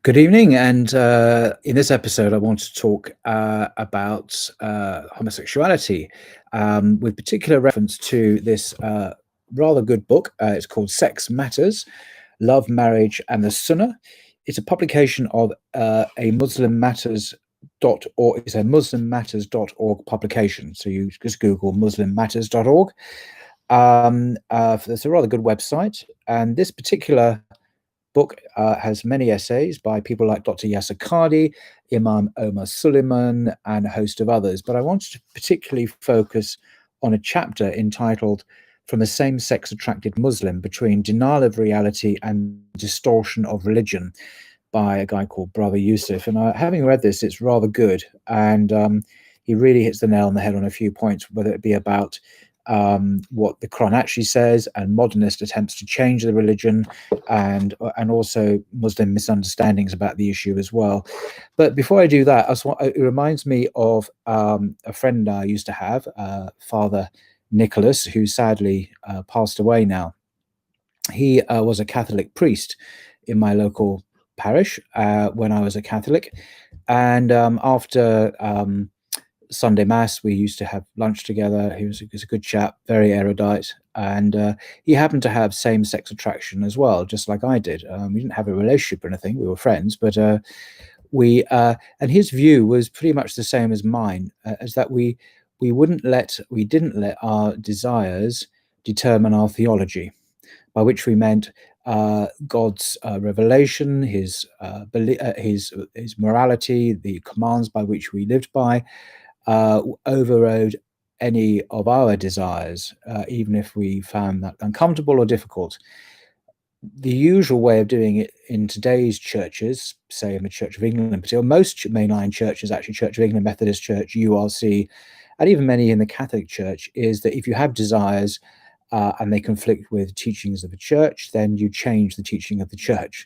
Good evening, and in this episode, I want to talk about homosexuality, with particular reference to this rather good book. It's called Sex Matters, Love, Marriage, and the Sunnah. It's a publication of a MuslimMatters.org. It's a MuslimMatters.org publication. So you just Google MuslimMatters.org. It's a rather good website, and this particular book has many essays by people like Dr. Yasir Qadhi, Imam Omar Suleiman, and a host of others. But I wanted to particularly focus on a chapter entitled From a Same-Sex Attracted Muslim Between Denial of Reality and Distortion of Religion by a guy called Brother Yusuf. And having read this, it's rather good. And he really hits the nail on the head on a few points, whether it be about what the Quran actually says and modernist attempts to change the religion, and also Muslim misunderstandings about the issue as well. But before I do that, it reminds me of a friend I used to have, Father Nicholas, who sadly passed away now. He was a Catholic priest in my local parish when I was a Catholic, and after Sunday Mass, we used to have lunch together. He was a good chap, very erudite, and he happened to have same-sex attraction as well, just like I did. We didn't have a relationship or anything; we were friends, but and his view was pretty much the same as mine, as that we didn't let our desires determine our theology, by which we meant God's revelation, his morality, the commands by which we lived by, overrode any of our desires, even if we found that uncomfortable or difficult. The usual way of doing it in today's churches, say in the Church of England in particular, most mainline churches, actually Church of England, Methodist Church, URC, and even many in the Catholic Church, is that if you have desires and they conflict with teachings of the church, then you change the teaching of the church.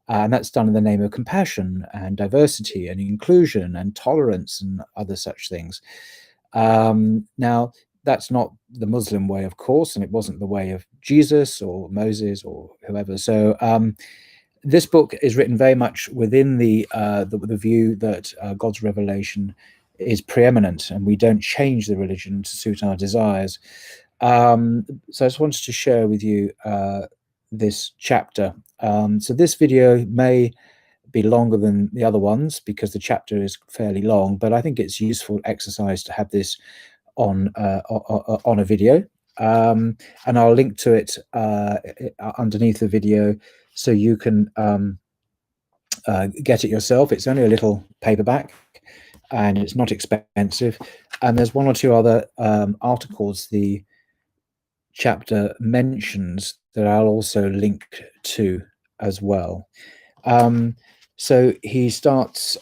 And that's done in the name of compassion and diversity and inclusion and tolerance and other such things. Now, that's not the Muslim way, of course, and it wasn't the way of Jesus or Moses or whoever. So this book is written very much within the view that God's revelation is preeminent, and we don't change the religion to suit our desires. So I just wanted to share with you this chapter. So this video may be longer than the other ones because the chapter is fairly long, but I think it's useful exercise to have this on a video, and I'll link to it underneath the video so you can get it yourself. It's only a little paperback and it's not expensive, and there's one or two other articles the chapter mentions that I'll also link to as well. So he starts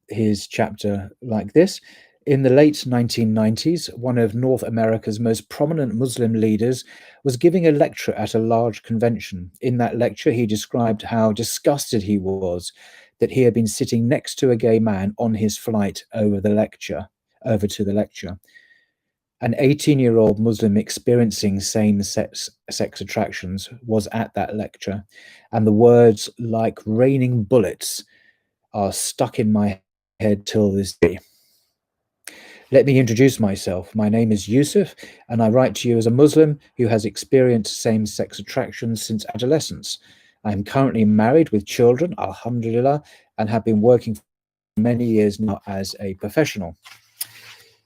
his chapter like this. In the late 1990s, one of North America's most prominent Muslim leaders was giving a lecture at a large convention. In that lecture, he described how disgusted he was that he had been sitting next to a gay man on his flight over to the lecture. An 18-year-old Muslim experiencing same-sex attractions was at that lecture, and the words "like raining bullets" are stuck in my head till this day. Let me introduce myself. My name is Yusuf, and I write to you as a Muslim who has experienced same-sex attractions since adolescence. I am currently married with children, alhamdulillah, and have been working for many years now as a professional.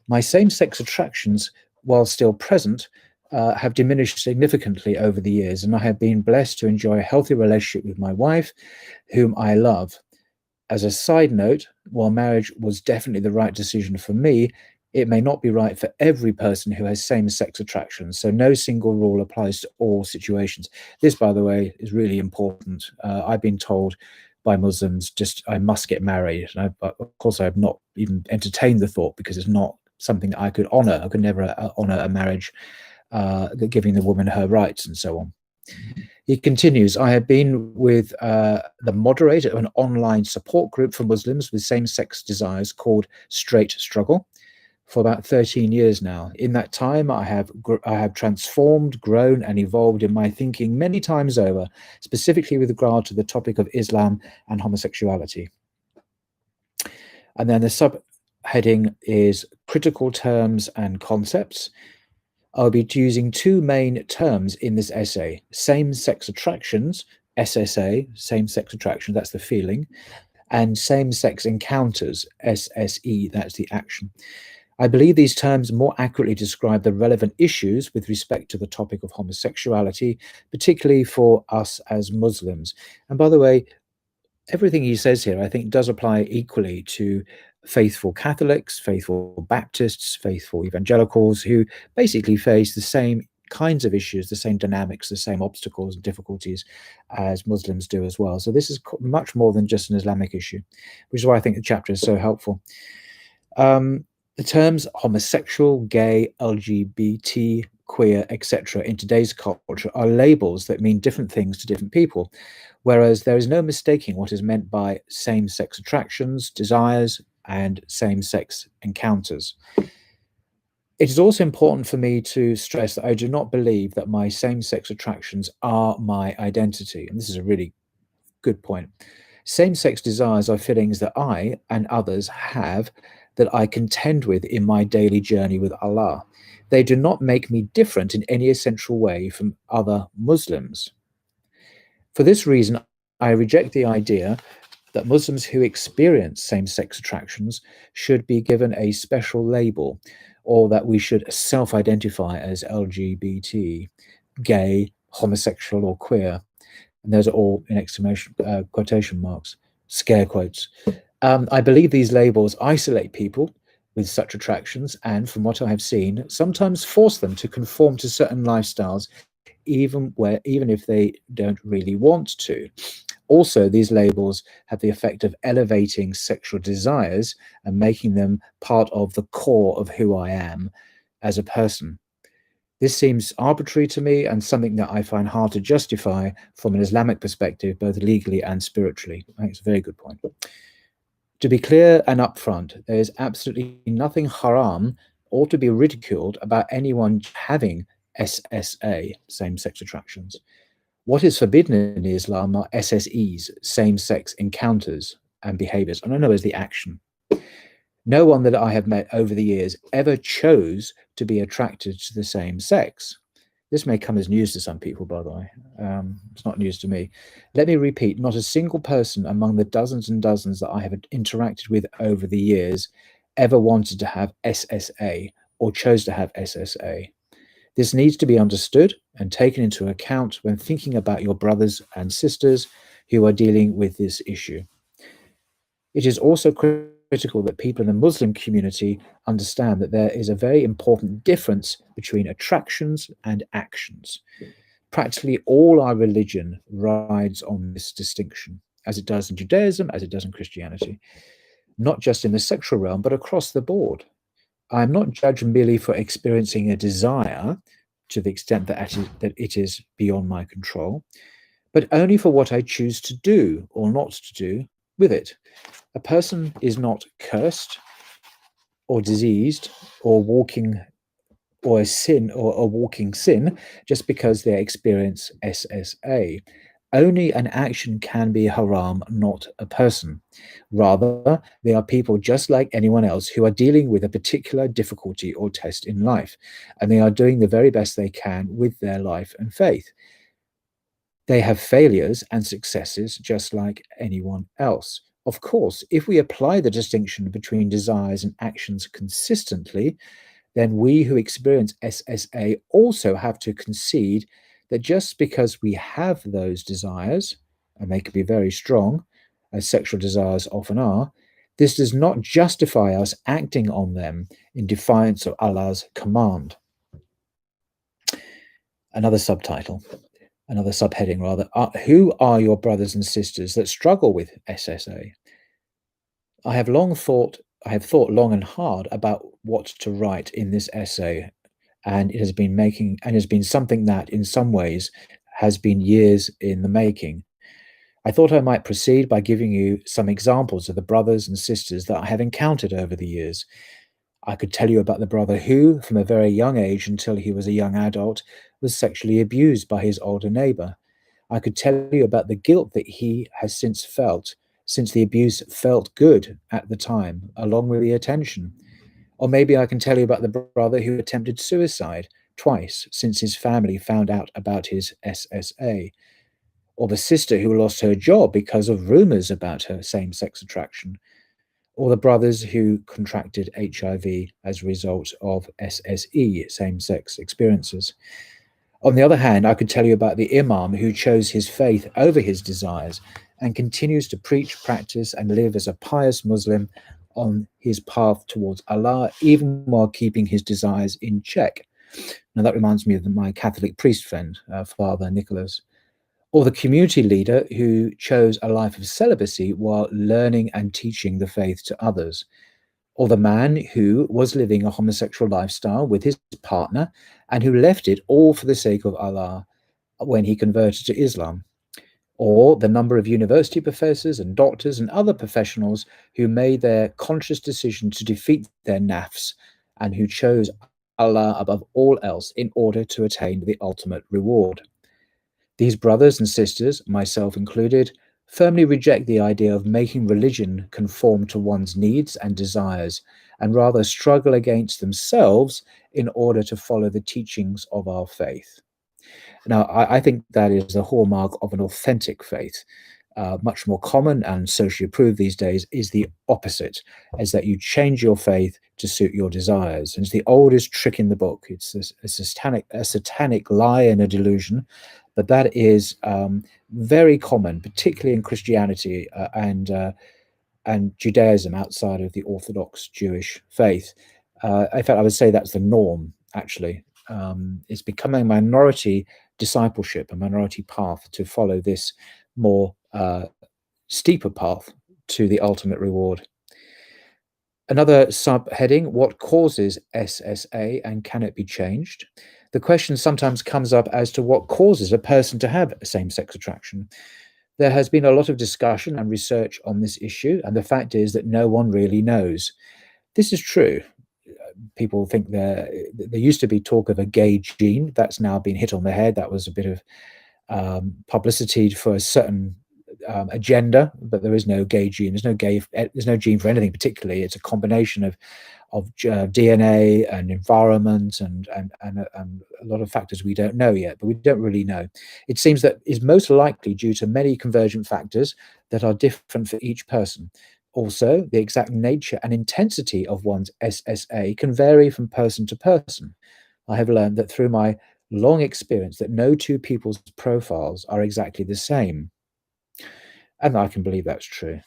My same-sex attractions, while still present, have diminished significantly over the years, and I have been blessed to enjoy a healthy relationship with my wife, whom I love. As a side note, while marriage was definitely the right decision for me, it may not be right for every person who has same-sex attractions, so no single rule applies to all situations. This, by the way, is really important. I've been told by Muslims, I must get married. And of course, I have not even entertained the thought because it's not something that I could honor. I could never honor a marriage, giving the woman her rights and so on. He continues, I have been with the moderator of an online support group for Muslims with same-sex desires called Straight Struggle. for about 13 years now. In that time, I have transformed, grown, and evolved in my thinking many times over, specifically with regard to the topic of Islam and homosexuality. And then the subheading is critical terms and concepts. I'll be using two main terms in this essay: same-sex attractions, SSA, same-sex attraction, that's the feeling, and same-sex encounters, SSE, that's the action. I believe these terms more accurately describe the relevant issues with respect to the topic of homosexuality, particularly for us as Muslims. And by the way, everything he says here, I think, does apply equally to faithful Catholics, faithful Baptists, faithful evangelicals, who basically face the same kinds of issues, the same dynamics, the same obstacles and difficulties as Muslims do as well. So this is much more than just an Islamic issue, which is why I think the chapter is so helpful. The terms homosexual, gay, LGBT, queer, etc. in today's culture are labels that mean different things to different people, whereas there is no mistaking what is meant by same-sex attractions, desires, and same-sex encounters. It is also important for me to stress that I do not believe that my same-sex attractions are my identity, and this is a really good point. Same-sex desires are feelings that I and others have that I contend with in my daily journey with Allah. They do not make me different in any essential way from other Muslims. For this reason, I reject the idea that Muslims who experience same-sex attractions should be given a special label, or that we should self-identify as LGBT, gay, homosexual, or queer. And those are all in exclamation quotation marks, scare quotes. I believe these labels isolate people with such attractions, and from what I have seen, sometimes force them to conform to certain lifestyles, even if they don't really want to. Also, these labels have the effect of elevating sexual desires and making them part of the core of who I am as a person. This seems arbitrary to me and something that I find hard to justify from an Islamic perspective, both legally and spiritually. I think it's a very good point. To be clear and upfront, there is absolutely nothing haram or to be ridiculed about anyone having SSA, same-sex attractions. What is forbidden in Islam are SSEs, same-sex encounters and behaviors, and I know as the action. No one that I have met over the years ever chose to be attracted to the same sex. This may come as news to some people, by the way. It's not news to me. Let me repeat, not a single person among the dozens and dozens that I have interacted with over the years ever wanted to have SSA or chose to have SSA. This needs to be understood and taken into account when thinking about your brothers and sisters who are dealing with this issue. It is also critical that people in the Muslim community understand that there is a very important difference between attractions and actions. Practically all our religion rides on this distinction, as it does in Judaism, as it does in Christianity, not just in the sexual realm, but across the board. I am not judged merely for experiencing a desire to the extent that it is beyond my control, but only for what I choose to do or not to do with it. A person is not cursed or diseased or walking or a walking sin just because they experience SSA. Only an action can be haram, not a person. Rather, they are people just like anyone else who are dealing with a particular difficulty or test in life, and they are doing the very best they can with their life and faith. They have failures and successes just like anyone else. Of course, if we apply the distinction between desires and actions consistently, then we who experience SSA also have to concede that just because we have those desires, and they can be very strong, as sexual desires often are, this does not justify us acting on them in defiance of Allah's command. Another subheading rather, who are your brothers and sisters that struggle with SSA? I have thought long and hard about what to write in this essay, and it has been something that in some ways has been years in the making. I thought I might proceed by giving you some examples of the brothers and sisters that I have encountered over the years. I could tell you about the brother who, from a very young age until he was a young adult, was sexually abused by his older neighbor. I could tell you about the guilt that he has since felt, since the abuse felt good at the time, along with the attention. Or maybe I can tell you about the brother who attempted suicide twice since his family found out about his SSA. Or the sister who lost her job because of rumors about her same sex attraction. Or the brothers who contracted HIV as a result of SSE, same sex experiences. On the other hand, I could tell you about the Imam who chose his faith over his desires and continues to preach, practice, and live as a pious Muslim on his path towards Allah, even while keeping his desires in check. Now, that reminds me of my Catholic priest friend, Father Nicholas. Or the community leader who chose a life of celibacy while learning and teaching the faith to others. Or the man who was living a homosexual lifestyle with his partner and who left it all for the sake of Allah when he converted to Islam. Or the number of university professors and doctors and other professionals who made their conscious decision to defeat their nafs and who chose Allah above all else in order to attain the ultimate reward. These brothers and sisters, myself included, firmly reject the idea of making religion conform to one's needs and desires, and rather struggle against themselves in order to follow the teachings of our faith. Now, I think that is the hallmark of an authentic faith. Much more common and socially approved these days is the opposite, is that you change your faith to suit your desires. And it's the oldest trick in the book. It's a satanic lie and a delusion, but that is very common, particularly in Christianity and Judaism outside of the Orthodox Jewish faith. In fact, I would say that's the norm, actually. It's becoming a minority discipleship, a minority path to follow this more steeper path to the ultimate reward. Another subheading, what causes SSA and can it be changed? The question sometimes comes up as to what causes a person to have a same-sex attraction. There has been a lot of discussion and research on this issue, and the fact is that no one really knows. This is true. People think there used to be talk of a gay gene. That's now been hit on the head. That was a bit of publicity for a certain agenda, but there is no gay gene. There's no gene for anything particularly. It's a combination of DNA and environment and a lot of factors we don't know yet, but we don't really know. It seems that is most likely due to many convergent factors that are different for each person. Also, the exact nature and intensity of one's SSA can vary from person to person. I have learned that through my long experience that no two people's profiles are exactly the same. And I can believe that's true.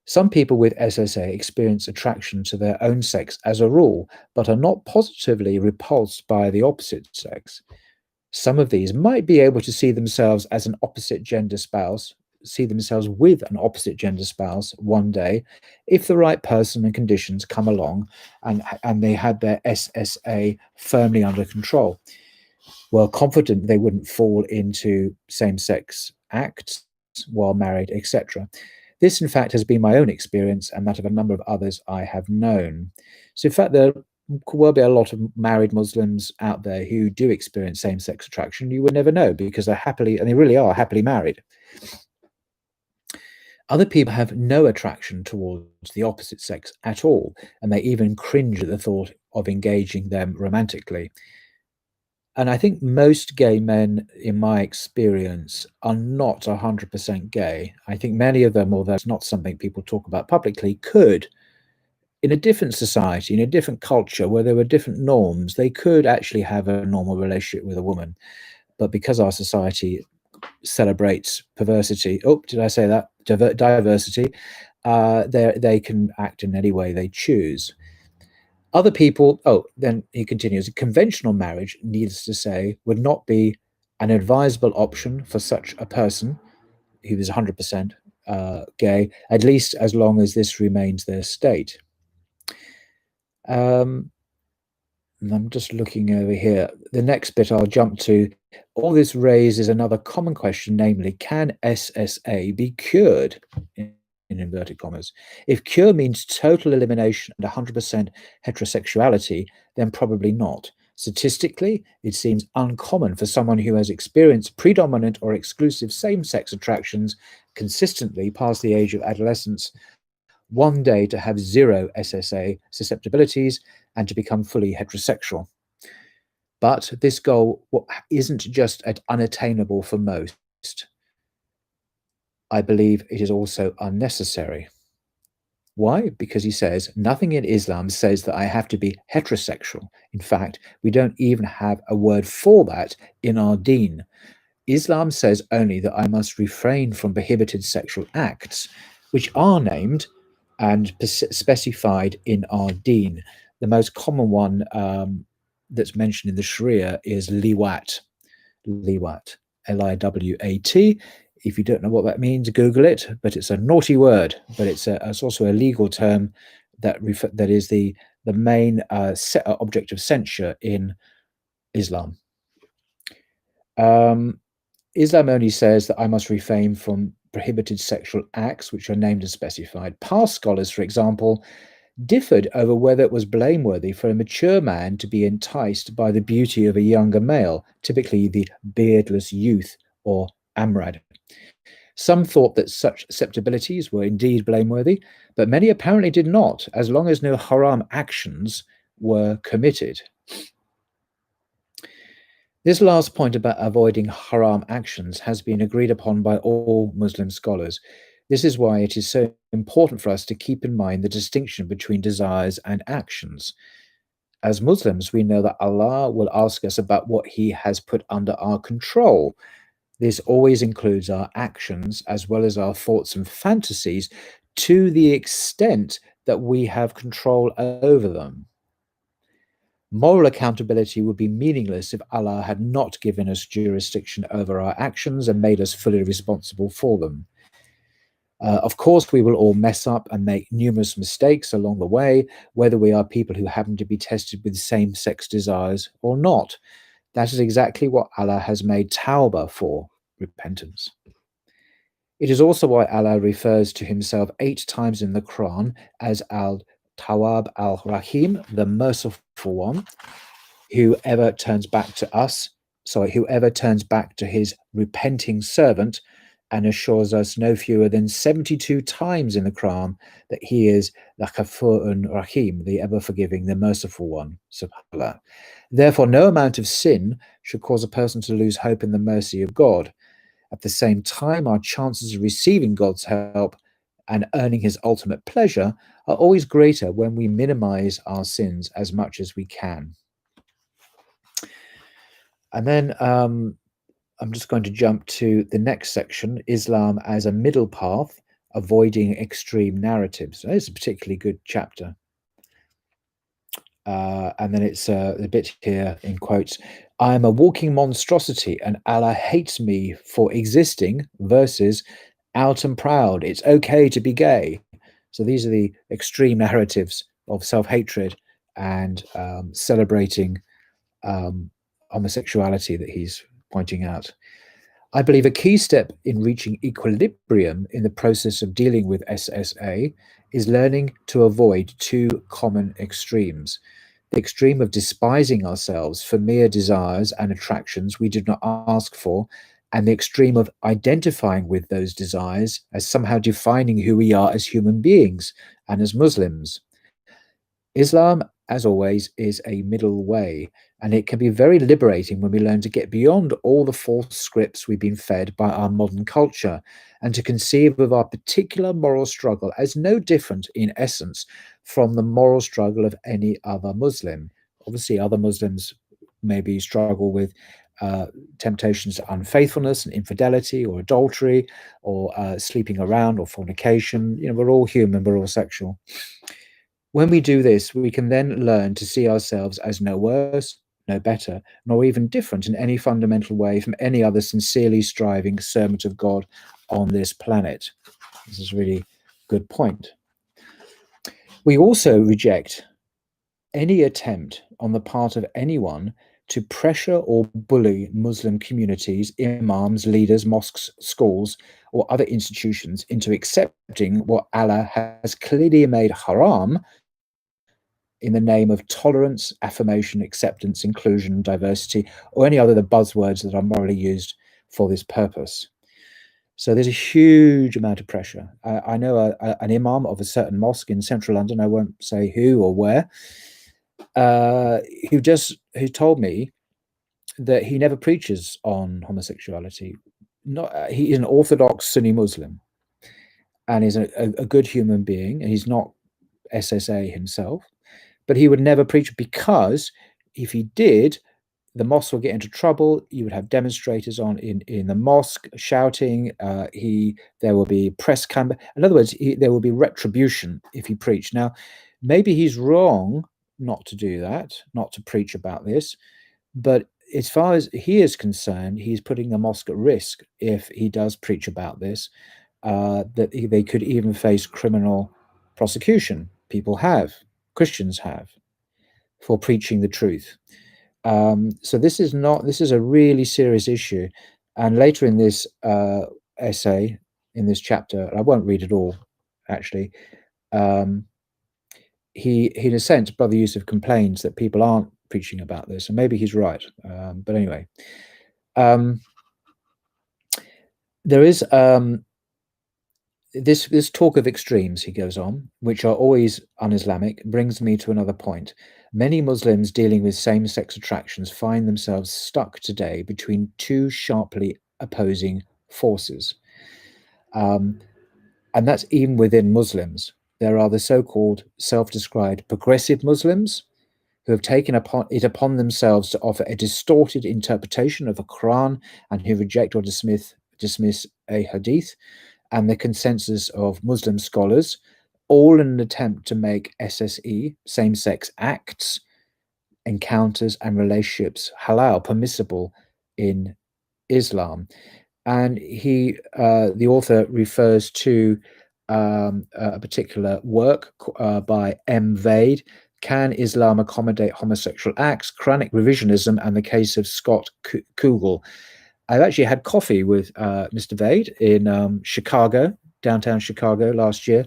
Some people with SSA experience attraction to their own sex as a rule, but are not positively repulsed by the opposite sex. Some of these might be able to see themselves as an opposite gender spouse, see themselves with an opposite gender spouse one day, if the right person and conditions come along and they had their SSA firmly under control. Well, confident they wouldn't fall into same-sex acts while married, etc. This, in fact, has been my own experience and that of a number of others I have known. So, in fact, there could well be a lot of married Muslims out there who do experience same-sex attraction. You would never know because they're happily, and they really are happily married. Other people have no attraction towards the opposite sex at all, and they even cringe at the thought of engaging them romantically. And I think most gay men, in my experience, are not 100% gay. I think many of them, although it's not something people talk about publicly, could, in a different society, in a different culture where there were different norms, they could actually have a normal relationship with a woman. But because our society celebrates perversity, oh, did I say that? Diversity, they can act in any way they choose. Other people, then he continues, conventional marriage, needless to say, would not be an advisable option for such a person who is 100% gay, at least as long as this remains their state. I'm just looking over here. The next bit I'll jump to. All this raises another common question, namely, can SSA be cured? in inverted commas. If cure means total elimination and 100% heterosexuality, then probably not. Statistically, it seems uncommon for someone who has experienced predominant or exclusive same-sex attractions consistently past the age of adolescence one day to have zero SSA susceptibilities and to become fully heterosexual. But this goal isn't just unattainable for most. I believe it is also unnecessary. Why? Because he says, nothing in Islam says that I have to be heterosexual. In fact, we don't even have a word for that in our deen. Islam says only that I must refrain from prohibited sexual acts, which are named and specified in our deen. The most common one that's mentioned in the Sharia is liwat. Liwat, Liwat. If you don't know what that means, Google it. But it's a naughty word. But it's also a legal term that is the main object of censure in Islam. Islam only says that I must refrain from prohibited sexual acts, which are named and specified. Past scholars, for example, differed over whether it was blameworthy for a mature man to be enticed by the beauty of a younger male, typically the beardless youth or amrad. Some thought that such susceptibilities were indeed blameworthy, but many apparently did not, as long as no haram actions were committed. This last point about avoiding haram actions has been agreed upon by all Muslim scholars. This is why it is so important for us to keep in mind the distinction between desires and actions. As Muslims, we know that Allah will ask us about what He has put under our control. This always includes our actions as well as our thoughts and fantasies to the extent that we have control over them. Moral accountability would be meaningless if Allah had not given us jurisdiction over our actions and made us fully responsible for them. Of course, we will all mess up and make numerous mistakes along the way, whether we are people who happen to be tested with same-sex desires or not. That is exactly what Allah has made tawbah for, repentance. It is also why Allah refers to Himself 8 times in the Quran as Al-Tawwab Al-Rahim, the merciful one, whoever turns back to his repenting servant, and assures us no fewer than 72 times in the Quran that He is the Ghafurun Rahim, the ever-forgiving, the merciful one, subhanAllah. Therefore, no amount of sin should cause a person to lose hope in the mercy of God. At the same time, our chances of receiving God's help and earning His ultimate pleasure are always greater when we minimize our sins as much as we can. And then I'm just going to jump to the next section, Islam as a middle path, avoiding extreme narratives. It's a particularly good chapter. And then it's a bit here in quotes, I am a walking monstrosity and Allah hates me for existing versus out and proud. It's okay to be gay. So these are the extreme narratives of self-hatred and celebrating homosexuality that he's pointing out. I believe a key step in reaching equilibrium in the process of dealing with SSA is learning to avoid 2 common extremes. The extreme of despising ourselves for mere desires and attractions we did not ask for, and the extreme of identifying with those desires as somehow defining who we are as human beings and as Muslims. Islam, as always, is a middle way, and it can be very liberating when we learn to get beyond all the false scripts we've been fed by our modern culture and to conceive of our particular moral struggle as no different in essence from the moral struggle of any other Muslim. Obviously, other Muslims maybe struggle with temptations to unfaithfulness and infidelity or adultery or sleeping around or fornication. You know, we're all human, we're all sexual. When we do this, we can then learn to see ourselves as no worse, no better, nor even different in any fundamental way from any other sincerely striving servant of God on this planet. This is a really good point. We also reject any attempt on the part of anyone to pressure or bully Muslim communities, imams, leaders, mosques, schools, or other institutions into accepting what Allah has clearly made haram in the name of tolerance, affirmation, acceptance, inclusion, diversity, or any other of the buzzwords that are morally used for this purpose. So there's a huge amount of pressure. I know an imam of a certain mosque in central London, I won't say who or where, who told me that he never preaches on homosexuality. He is an Orthodox Sunni Muslim, and is a good human being, and he's not SSA himself, but he would never preach because if he did, the mosque will get into trouble. You would have demonstrators in the mosque shouting. There will be press camera. In other words, there will be retribution if he preached. Now, maybe he's wrong not to do that, not to preach about this, but as far as he is concerned, he's putting the mosque at risk if he does preach about this. That they could even face criminal prosecution. People have, Christians have, for preaching the truth. So this is a really serious issue. And later in this essay, in this chapter, I won't read it all, actually. He in a sense, Brother Yusuf complains that people aren't preaching about this, and maybe he's right. But anyway, there is this talk of extremes, he goes on, which are always un-Islamic, brings me to another point. Many Muslims dealing with same-sex attractions find themselves stuck today between two sharply opposing forces. And that's even within Muslims. There are the so-called self-described progressive Muslims who have taken it upon themselves to offer a distorted interpretation of the Quran and who reject or dismiss a hadith and the consensus of Muslim scholars, all in an attempt to make SSE, same-sex acts, encounters and relationships halal, permissible in Islam. And the author refers to a particular work by M. Vaid, Can Islam Accommodate Homosexual Acts? Quranic Revisionism and the Case of Scott Kugle. I've actually had coffee with Mr. Vaid in Chicago, downtown Chicago last year.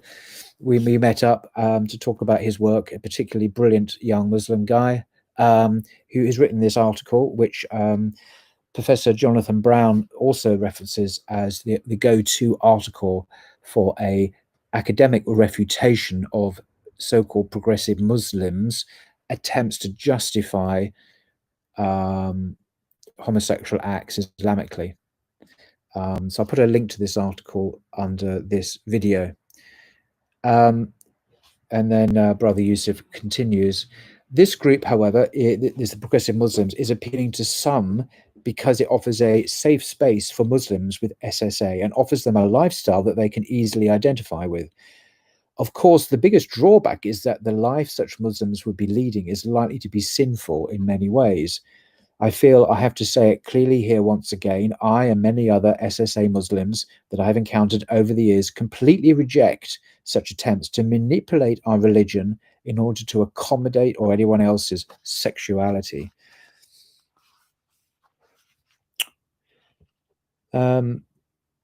We met up to talk about his work, a particularly brilliant young Muslim guy who has written this article, which Professor Jonathan Brown also references as the go-to article for a academic refutation of so-called progressive Muslims' attempts to justify homosexual acts Islamically. So I'll put a link to this article under this video. And then Brother Yusuf continues. This group, however, the progressive Muslims, is appealing to some because it offers a safe space for Muslims with SSA and offers them a lifestyle that they can easily identify with. Of course, the biggest drawback is that the life such Muslims would be leading is likely to be sinful in many ways. I feel I have to say it clearly here once again. I and many other SSA Muslims that I have encountered over the years completely reject such attempts to manipulate our religion in order to accommodate or anyone else's sexuality. And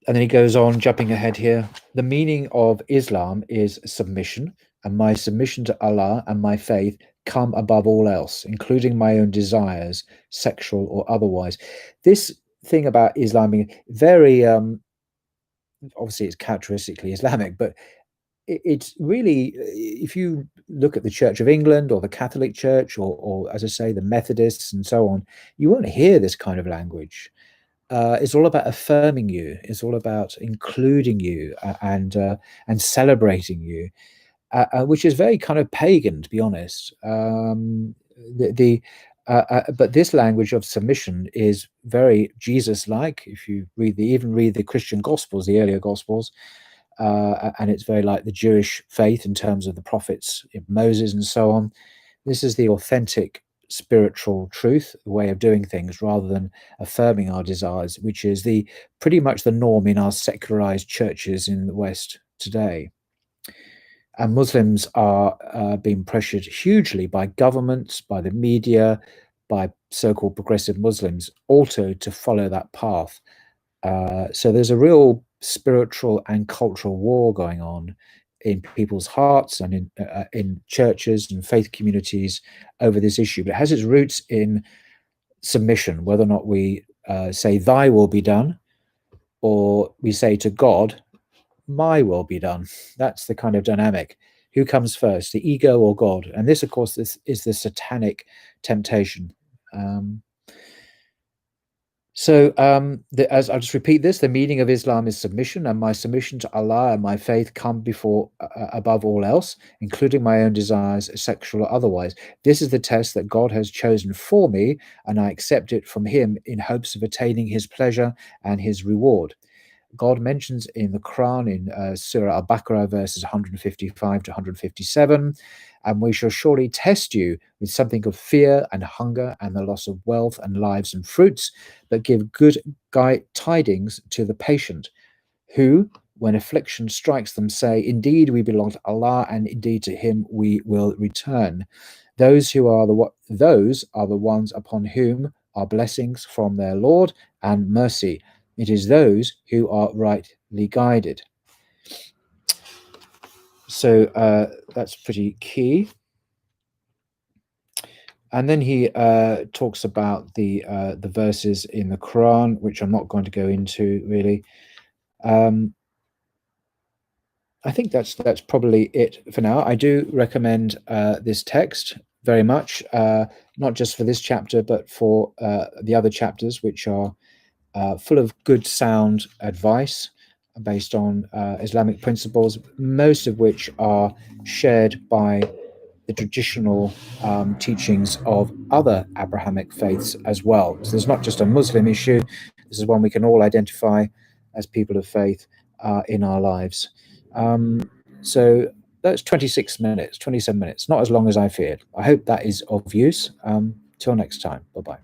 then he goes on, jumping ahead here. The meaning of Islam is submission, and my submission to Allah and my faith come above all else, including my own desires, sexual or otherwise. This thing about Islam being very, obviously it's characteristically Islamic, but it's really, if you look at the Church of England or the Catholic Church or as I say, the Methodists and so on, you won't hear this kind of language. It's all about affirming you. It's all about including you and celebrating you, which is very kind of pagan, to be honest. But this language of submission is very Jesus-like. If you even read the Christian Gospels, the earlier Gospels, and it's very like the Jewish faith in terms of the prophets, Moses and so on. This is the authentic spiritual truth, the way of doing things, rather than affirming our desires, which is pretty much the norm in our secularized churches in the West today. And Muslims are being pressured hugely by governments, by the media, by so-called progressive Muslims, also to follow that path. So there's a real spiritual and cultural war going on in people's hearts and in churches and faith communities over this issue. But it has its roots in submission, whether or not we say, "Thy will be done," or we say to God, "My will be done." That's the kind of dynamic. Who comes first, the ego or God? And this, of course, this is the satanic temptation. As I'll just repeat this, the meaning of Islam is submission, and my submission to Allah and my faith come before, above all else, including my own desires, sexual or otherwise. This is the test that God has chosen for me, and I accept it from Him in hopes of attaining His pleasure and His reward. God mentions in the Quran in Surah Al-Baqarah verses 155 to 157, and we shall surely test you with something of fear and hunger and the loss of wealth and lives and fruits, but give good tidings to the patient, who, when affliction strikes them, say, "Indeed, we belong to Allah, and indeed to Him we will return." Those are the ones upon whom are blessings from their Lord and mercy. It is those who are rightly guided. So that's pretty key. And then he talks about the verses in the Quran, which I'm not going to go into really. I think that's probably it for now. I do recommend this text very much, not just for this chapter, but for the other chapters, which are full of good, sound advice based on Islamic principles, most of which are shared by the traditional teachings of other Abrahamic faiths as well. So there's not just a Muslim issue. This is one we can all identify as people of faith in our lives. So that's 26 minutes, 27 minutes, not as long as I feared. I hope that is of use. Till next time. Bye-bye.